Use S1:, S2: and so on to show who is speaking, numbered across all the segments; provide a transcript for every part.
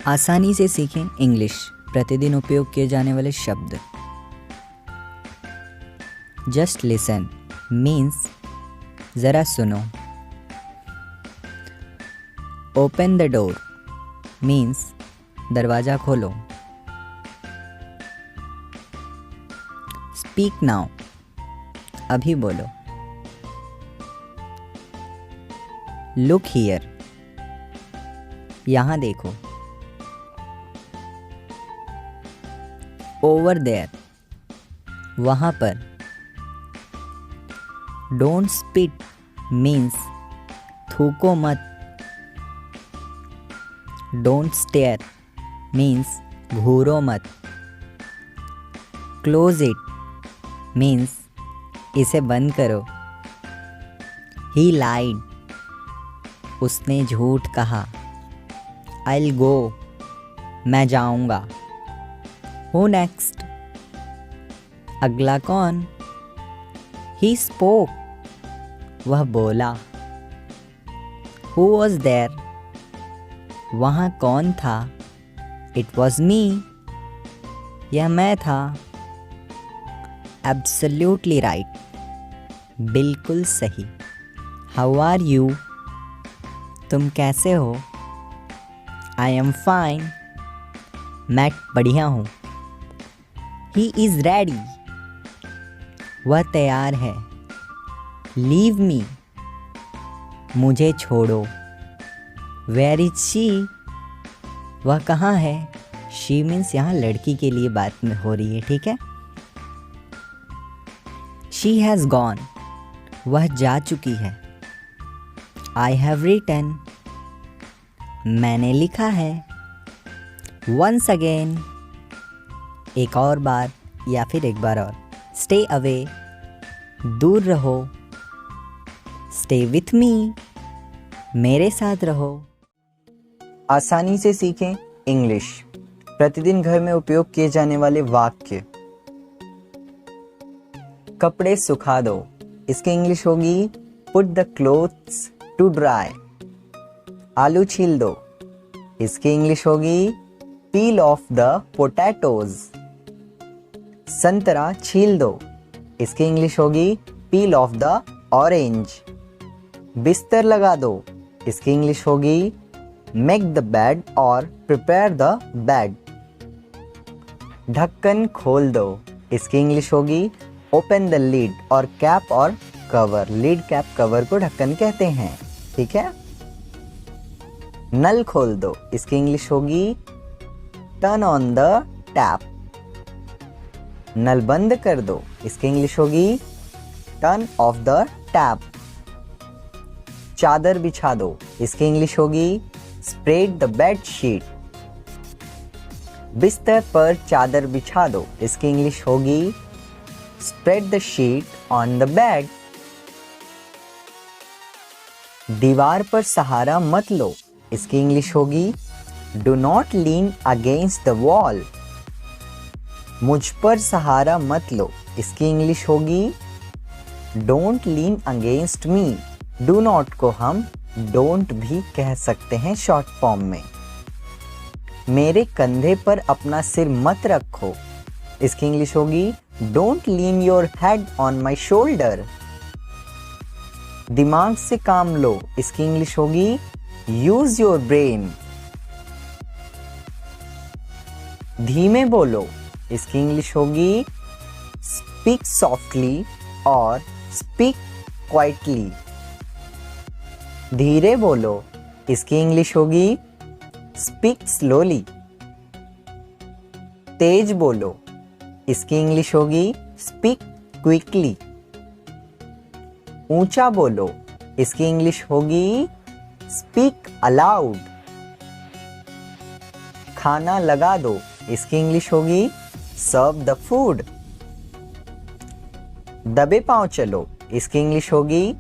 S1: आसानी से सीखें इंग्लिश, प्रतिदिन उपयोग किए जाने वाले शब्द। जस्ट लिसन मीन्स ज़रा सुनो। ओपन द डोर मीन्स दरवाज़ा खोलो। स्पीक नाउ अभी बोलो। लुक हियर यहाँ देखो। ओवर देयर वहाँ पर। डोंट स्पिट मीन्स थूको मत। डोंट स्टेयर मीन्स घूरो मत। क्लोज इट मीन्स इसे बंद करो। ही लाइड उसने झूठ कहा। I'll go मैं जाऊंगा। Who next अगला कौन। He spoke वह बोला। Who was there वहाँ कौन था। It was me यह मैं था। Absolutely right बिल्कुल सही। How are you तुम कैसे हो। I am fine मैं बढ़िया हूँ। He is ready वह तैयार है। Leave me मुझे छोड़ो। Where is she वह कहाँ है। She means यहाँ लड़की के लिए बात में हो रही है, ठीक है। She has gone वह जा चुकी है। I have written मैंने लिखा है। Once again एक और बार या फिर एक बार और। Stay away दूर रहो। Stay with me मेरे साथ रहो। आसानी से सीखें इंग्लिश, प्रतिदिन घर में उपयोग किए जाने वाले वाक्य। कपड़े सुखा दो इसकी इंग्लिश होगी Put the clothes to dry। आलू छील दो इसकी इंग्लिश होगी Peel off the potatoes। संतरा छील दो इसकी इंग्लिश होगी Peel off the orange। बिस्तर लगा दो इसकी इंग्लिश होगी Make the bed और Prepare the bed। ढक्कन खोल दो इसकी इंग्लिश होगी Open the lid और कैप और कवर। लीड कैप कवर को ढक्कन कहते हैं, ठीक है। नल खोल दो इसकी इंग्लिश होगी टर्न ऑन द टैप। नल बंद कर दो इसकी इंग्लिश होगी टर्न ऑफ द टैप। चादर बिछा दो इसकी इंग्लिश होगी स्प्रेड द बेड शीट। बिस्तर पर चादर बिछा दो इसकी इंग्लिश होगी spread the sheet on the bed. दीवार पर सहारा मत लो इसकी इंग्लिश होगी do not lean against the wall. मुझ पर सहारा मत लो इसकी इंग्लिश होगी don't lean against me. Do not को हम डोंट भी कह सकते हैं शॉर्ट फॉर्म में। मेरे कंधे पर अपना सिर मत रखो इसकी इंग्लिश होगी don't lean your head on my shoulder. दिमाग से काम लो इसकी इंग्लिश होगी यूज योर ब्रेन। धीमे बोलो इसकी इंग्लिश होगी स्पीक सॉफ्टली और स्पीक क्वाइटली। धीरे बोलो इसकी इंग्लिश होगी स्पीक स्लोली। तेज बोलो इसकी इंग्लिश होगी स्पीक क्विकली। ऊंचा बोलो इसकी इंग्लिश होगी स्पीक अलाउड। खाना लगा दो इसकी इंग्लिश होगी सर्व द फूड। दबे पांव चलो इसकी इंग्लिश होगी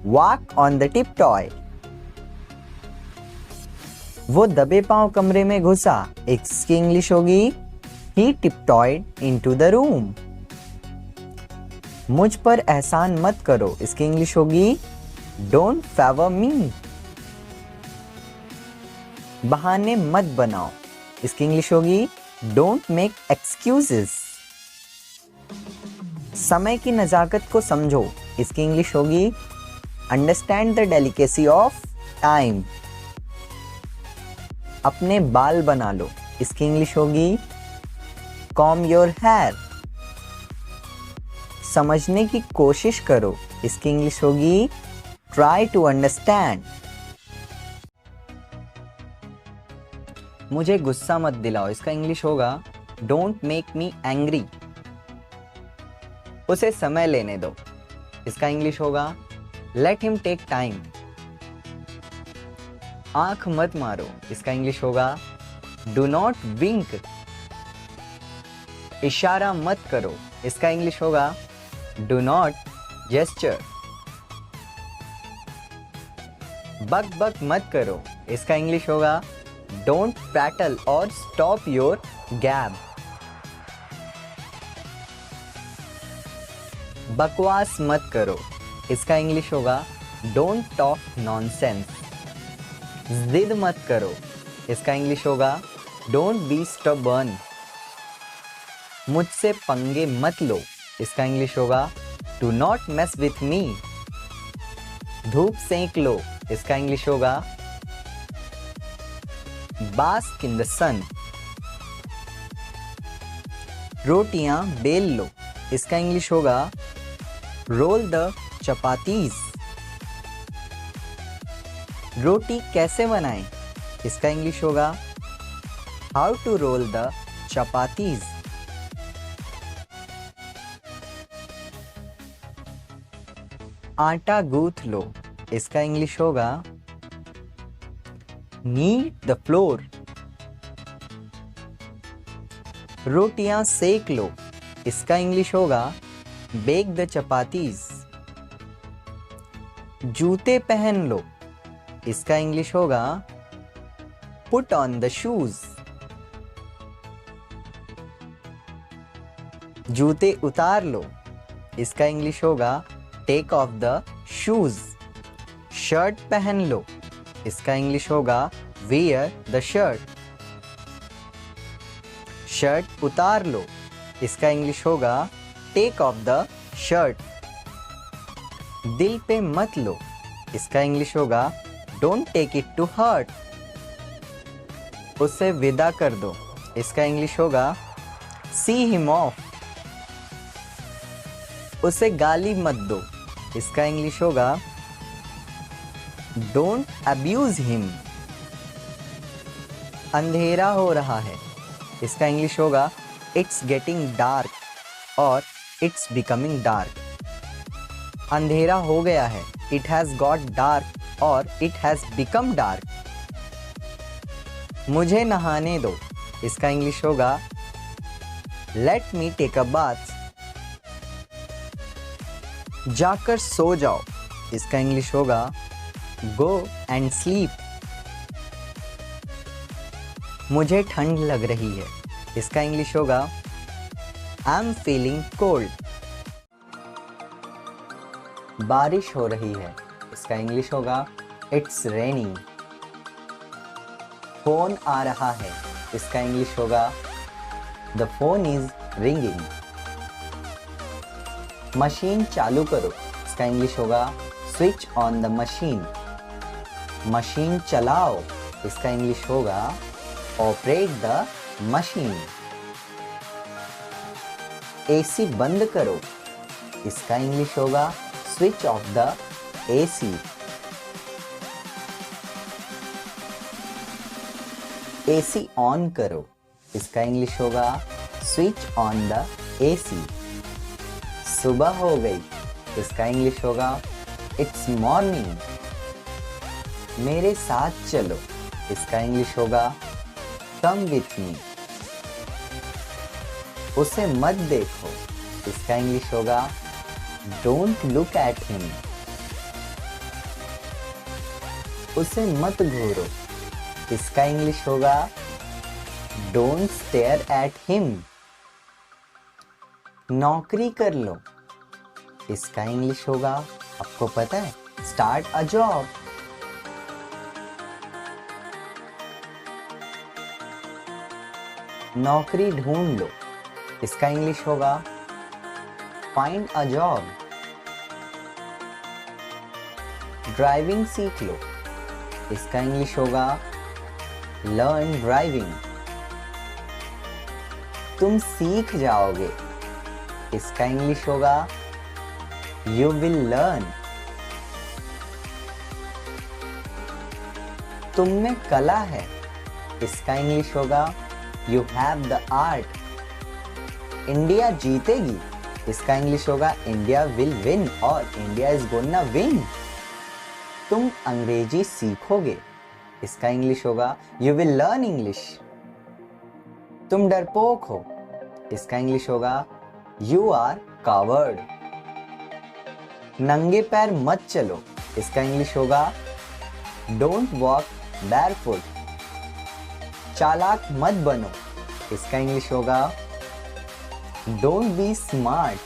S1: walk on the tip toy. वो दबे पांव कमरे में घुसा इसकी इंग्लिश होगी ही टिपटॉयड इनटू द रूम। मुझ पर एहसान मत करो इसकी इंग्लिश होगी डोंट फेवर मी। बहाने मत बनाओ, इसकी इंग्लिश होगी डोंट मेक एक्सक्यूजेस। समय की नज़ाकत को समझो, इसकी इंग्लिश होगी understand the delicacy of time. अपने बाल बना लो, इसकी इंग्लिश होगी कॉम योर हेयर। समझने की कोशिश करो, इसकी इंग्लिश होगी ट्राई टू अंडरस्टैंड। मुझे गुस्सा मत दिलाओ, इसका इंग्लिश होगा डोंट मेक मी एंग्री। उसे समय लेने दो, इसका इंग्लिश होगा लेट हिम टेक टाइम। आंख मत मारो, इसका इंग्लिश होगा डू नॉट विंक। इशारा मत करो, इसका इंग्लिश होगा डू नॉट जेस्चर। बक बक मत करो, इसका इंग्लिश होगा डोंट प्रैटल और स्टॉप योर गैब। बकवास मत करो, इसका इंग्लिश होगा डोंट टॉक नॉनसेंस। जिद मत करो, इसका इंग्लिश होगा डोंट बी स्टबर्न। मुझसे पंगे मत लो, इसका इंग्लिश होगा do not mess with me. धूप सेंक लो, इसका इंग्लिश होगा बास्क इन द सन। रोटियां बेल लो, इसका इंग्लिश होगा रोल द चपातीज। रोटी कैसे बनाएं, इसका इंग्लिश होगा how to roll the chapatis. आटा गूंथ लो, इसका इंग्लिश होगा नीड द फ्लोर। रोटियां सेक लो, इसका इंग्लिश होगा बेक द चपातीज। जूते पहन लो, इसका इंग्लिश होगा पुट ऑन द शूज। जूते उतार लो, इसका इंग्लिश होगा take off the shoes. Shirt पहन लो, इसका इंग्लिश होगा वियर द शर्ट। शर्ट उतार लो, इसका इंग्लिश होगा टेक ऑफ द शर्ट। दिल पे मत लो, इसका इंग्लिश होगा don't take it to heart. उससे विदा कर दो, इसका इंग्लिश होगा सी हिम ऑफ। उसे गाली मत दो, इसका इंग्लिश होगा डोंट अब्यूज हिम। अंधेरा हो रहा है, इसका इंग्लिश होगा इट्स गेटिंग डार्क और इट्स बिकमिंग डार्क। अंधेरा हो गया है, इट हैज गॉट डार्क और इट हैज बिकम डार्क। मुझे नहाने दो, इसका इंग्लिश होगा let me take a bath. जाकर सो जाओ, इसका इंग्लिश होगा गो एंड स्लीप। मुझे ठंड लग रही है, इसका इंग्लिश होगा आई एम फीलिंग कोल्ड। बारिश हो रही है, इसका इंग्लिश होगा इट्स रेनिंग। फोन आ रहा है, इसका इंग्लिश होगा the phone is ringing. Machine चालू करो, इसका इंग्लिश होगा switch on the machine. Machine चलाओ, इसका इंग्लिश होगा ऑपरेट द मशीन। एसी बंद करो, इसका इंग्लिश होगा switch off the AC. AC on करो, इसका इंग्लिश होगा स्विच ऑन द एसी। सुबह हो गई, इसका इंग्लिश होगा इट्स मॉर्निंग। मेरे साथ चलो, इसका इंग्लिश होगा कम विथ मी। उसे मत देखो, इसका इंग्लिश होगा डोंट लुक एट हिम। उसे मत घूरो, इसका इंग्लिश होगा डोंट स्टेयर एट हिम। नौकरी कर लो, इसका इंग्लिश होगा आपको पता है स्टार्ट अ जॉब। नौकरी ढूंढ लो, इसका इंग्लिश होगा फाइंड अ जॉब। ड्राइविंग सीख लो, इसका इंग्लिश होगा लर्न ड्राइविंग। तुम सीख जाओगे, इसका इंग्लिश होगा यू विल लर्न। तुम में कला है, इसका इंग्लिश होगा you have the art. India जीतेगी, इसका इंग्लिश होगा इंडिया विल विन और इंडिया इज गोना विन। तुम अंग्रेजी सीखोगे, इसका इंग्लिश होगा यू विल लर्न इंग्लिश। तुम डरपोक हो, इसका इंग्लिश होगा यू आर कावर्ड। नंगे पैर मत चलो, इसका इंग्लिश होगा डोंट वॉक बैरफुट। चालाक मत बनो, इसका इंग्लिश होगा डोंट बी स्मार्ट।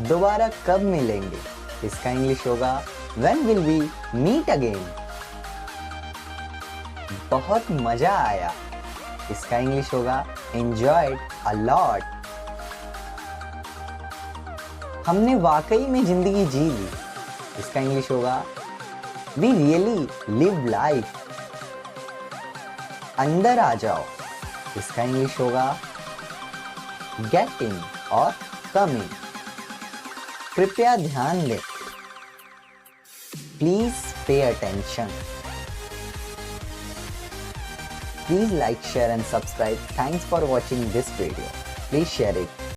S1: दोबारा कब मिलेंगे, इसका इंग्लिश होगा when will we meet again. बहुत मजा आया, इसका इंग्लिश होगा एंजॉयड अ लॉट। हमने वाकई में जिंदगी जी ली, इसका इंग्लिश होगा वी रियली लिव लाइफ। अंदर आ जाओ, इसका इंग्लिश होगा गेट इन और कम इन। कृपया ध्यान दें, please pay attention. Please like, share and subscribe. Thanks for watching this video. Please share it.